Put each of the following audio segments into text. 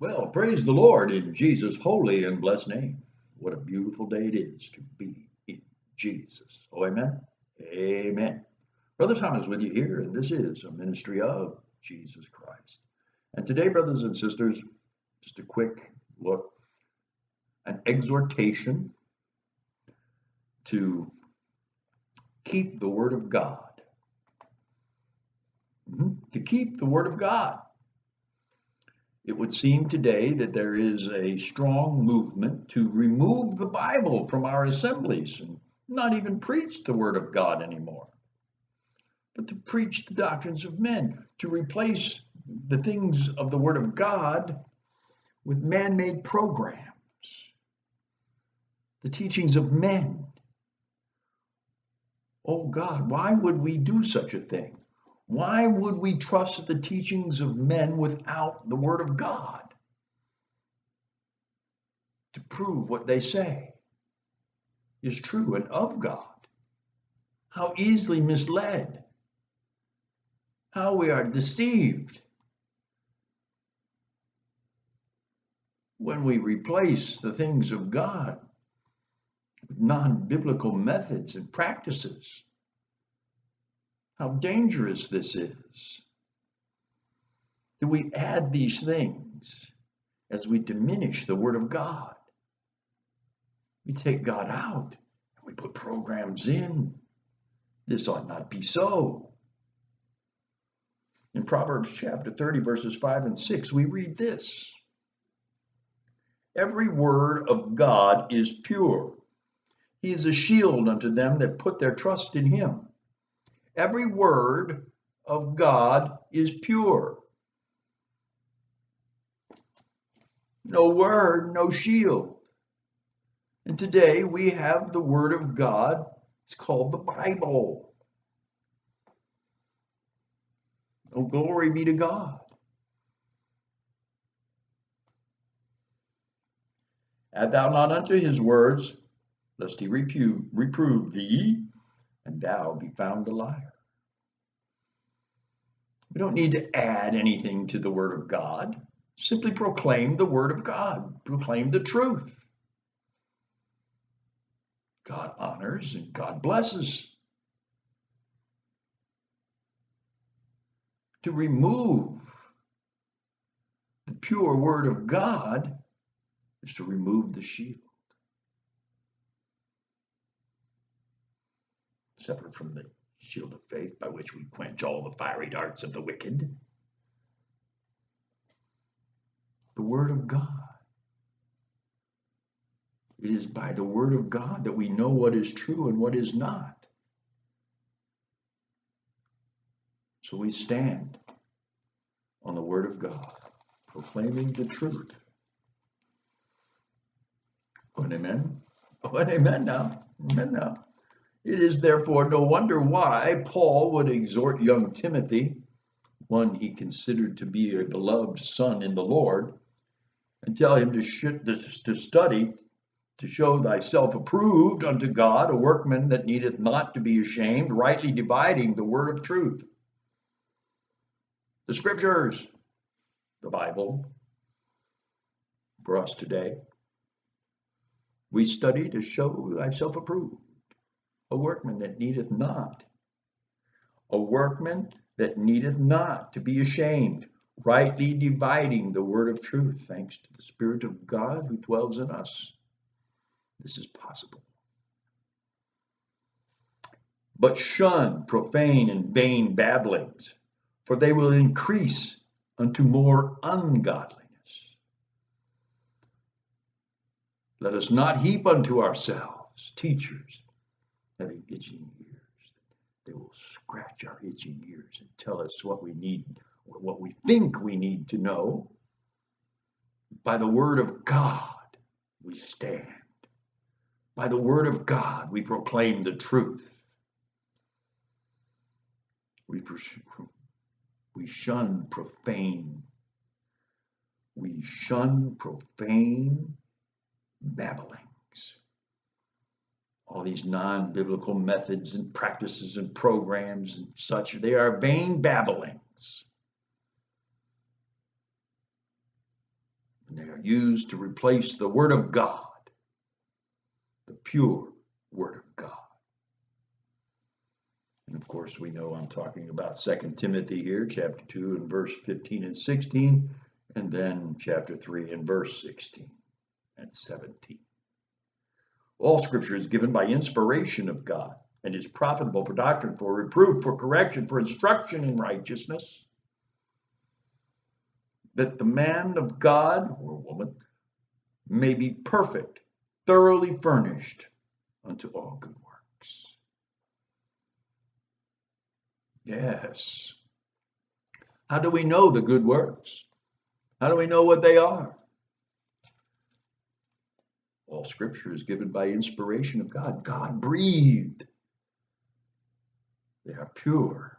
Well, praise the Lord in Jesus' holy and blessed name. What a beautiful day it is to be in Jesus. Oh, amen. Amen. Brother Thomas with you here, and this is a ministry of Jesus Christ. And today, brothers and sisters, just a quick look, an exhortation to keep the Word of God. To keep the Word of God. It would seem today that there is a strong movement to remove the Bible from our assemblies and not even preach the Word of God anymore, but to preach the doctrines of men, to replace the things of the Word of God with man-made programs, the teachings of men. Oh God, why would we do such a thing? Why would we trust the teachings of men without the Word of God to prove what they say is true and of God? How easily misled, how we are deceived when we replace the things of God with non-biblical methods and practices. How dangerous this is. Do we add these things as we diminish the Word of God? We take God out and we put programs in. This ought not be so. In Proverbs chapter 30, verses 5 and 6, we read this. Every word of God is pure. He is a shield unto them that put their trust in him. Every word of God is pure. No word, no shield. And today we have the Word of God. It's called the Bible. Oh, glory be to God. Add thou not unto his words, lest he reprove thee, and thou be found a liar. We don't need to add anything to the Word of God. Simply proclaim the Word of God. Proclaim the truth. God honors and God blesses. To remove the pure Word of God is to remove the shield. Separate from the shield of faith by which we quench all the fiery darts of the wicked. The Word of God. It is by the Word of God that we know what is true and what is not. So we stand on the Word of God, proclaiming the truth. Oh, and amen. Oh, and amen now. Amen now. It is therefore no wonder why Paul would exhort young Timothy, one he considered to be a beloved son in the Lord, and tell him to study, to show thyself approved unto God, a workman that needeth not to be ashamed, rightly dividing the word of truth. The scriptures, the Bible, for us today. We study to show thyself approved, a workman that needeth not, a workman that needeth not to be ashamed, rightly dividing the word of truth, thanks to the Spirit of God who dwells in us. This is possible. But shun profane and vain babblings, for they will increase unto more ungodliness. Let us not heap unto ourselves teachers having itching ears. They will scratch our itching ears and tell us what we need, or what we think we need to know. By the word of God, we stand. By the word of God, we proclaim the truth. We shun profane. We shun profane babblings. All these non-biblical methods and practices and programs and such, they are vain babblings. are used to replace the Word of God, the pure Word of God. And of course, we know I'm talking about 2 Timothy here, chapter 2 and verse 15 and 16, and then chapter 3 and verse 16 and 17. All Scripture is given by inspiration of God and is profitable for doctrine, for reproof, for correction, for instruction in righteousness, that the man of God or woman may be perfect, thoroughly furnished unto all good works. Yes. How do we know the good works? How do we know what they are? All Scripture is given by inspiration of God. God breathed. They are pure,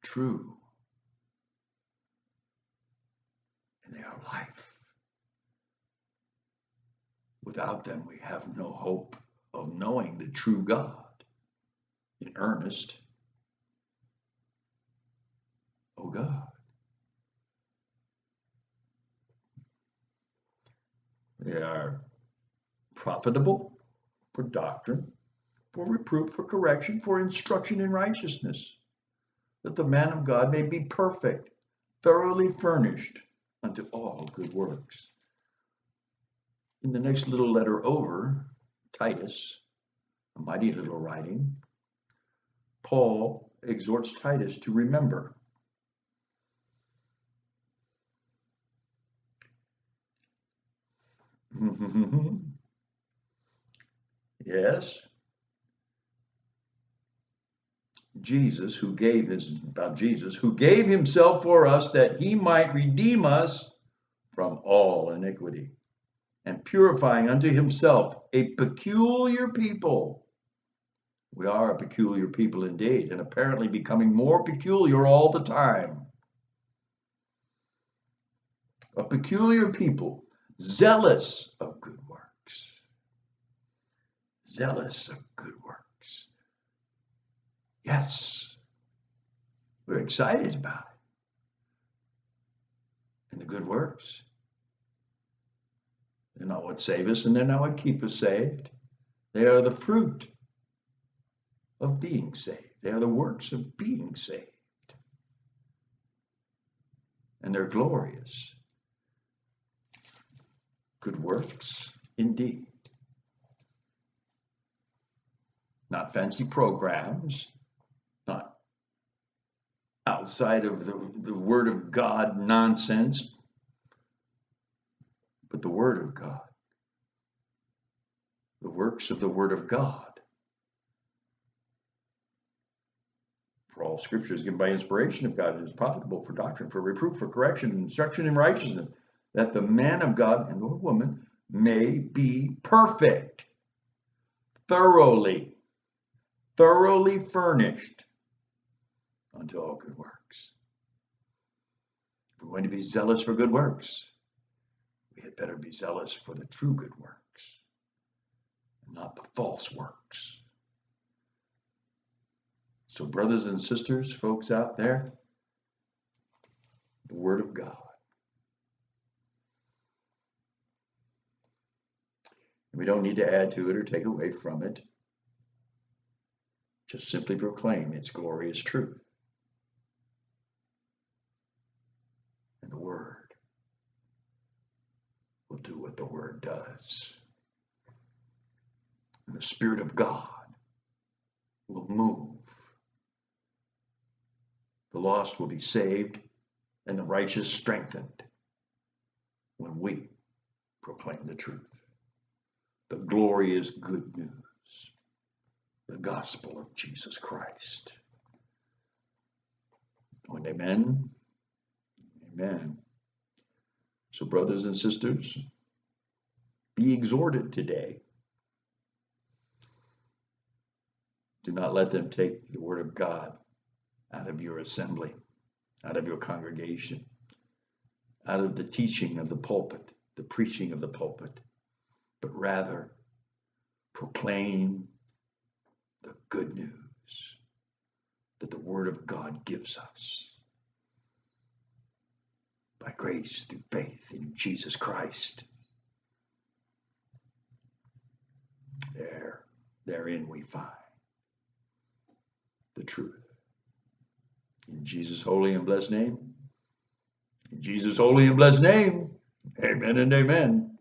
true, and they are life. Without them, we have no hope of knowing the true God in earnest. Oh God. They are profitable for doctrine, for reproof, for correction, for instruction in righteousness, that the man of God may be perfect, thoroughly furnished unto all good works. In the next little letter over, Titus, a mighty little writing, Paul exhorts Titus to remember. Yes. Jesus, who gave himself for us that he might redeem us from all iniquity, and purifying unto himself a peculiar people. We are a peculiar people indeed, and apparently becoming more peculiar all the time. A peculiar people, zealous of good works. Zealous of good works. Yes, we're excited about it. And the good works. They're not what save us, and they're not what keep us saved. They are the fruit of being saved. They are the works of being saved. And they're glorious. Good works indeed. Not fancy programs, not outside of the Word of God nonsense, but the Word of God. The works of the Word of God. For all Scripture is given by inspiration of God and is profitable for doctrine, for reproof, for correction, and instruction in righteousness, that the man of God and or woman may be perfect, thoroughly furnished unto all good works. If we're going to be zealous for good works, we had better be zealous for the true good works, not the false works. So brothers and sisters, folks out there, the Word of God. We don't need to add to it or take away from it. Just simply proclaim its glorious truth. And the Word will do what the Word does. And the Spirit of God will move. The lost will be saved and the righteous strengthened when we proclaim the truth. The glorious good news, the gospel of Jesus Christ. And amen. Amen. So brothers and sisters, be exhorted today. Do not let them take the Word of God out of your assembly, out of your congregation, out of the teaching of the pulpit, the preaching of the pulpit, but rather proclaim the good news that the Word of God gives us by grace through faith in Jesus Christ. Therein we find the truth. In Jesus' holy and blessed name. In Jesus' holy and blessed name. Amen and amen.